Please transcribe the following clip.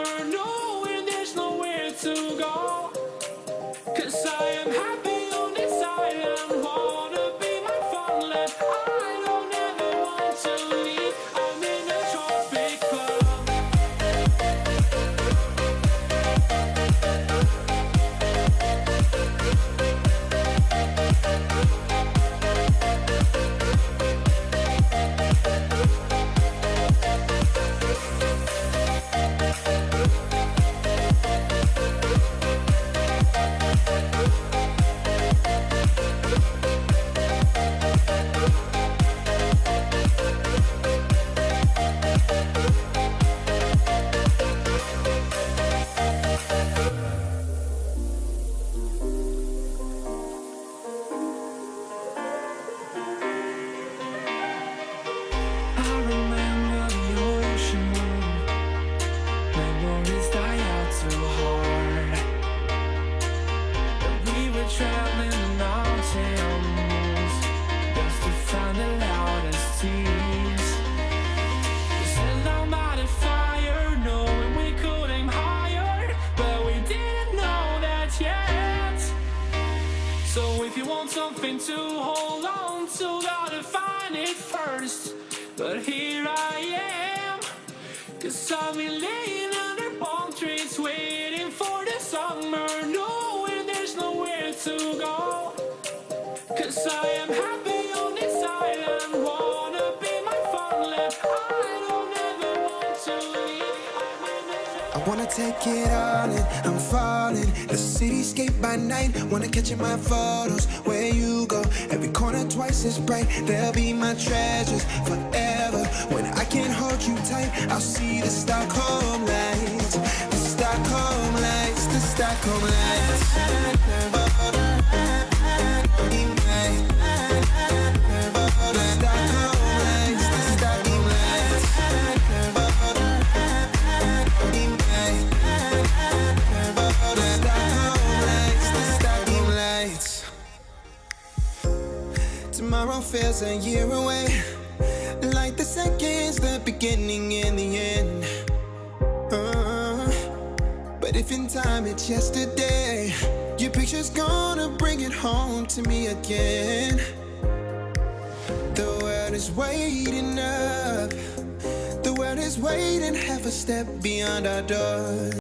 summer, knowing there's nowhere to go. 'Cause I am happy on this island, wanna be my farmland. I don't ever want to leave, I'm in a tropic club. Something to hold on to, gotta find it first. But here I am, 'cause I've been laying under palm trees, waiting for the summer, knowing there's nowhere to go. 'Cause I am happy on this island, wanna be my farmland. I don't ever want to leave, I wanna take it all in, I'm falling. The cityscape by night, wanna catch in my photos. Where you go, every corner twice as bright. They'll be my treasures forever. When I can't hold you tight, I'll see the Stockholm lights. The Stockholm lights, the Stockholm lights. Tomorrow feels a year away, like the seconds, the beginning and the end. But if in time it's yesterday, your picture's gonna bring it home to me again. The world is waiting up, the world is waiting half a step beyond our doors.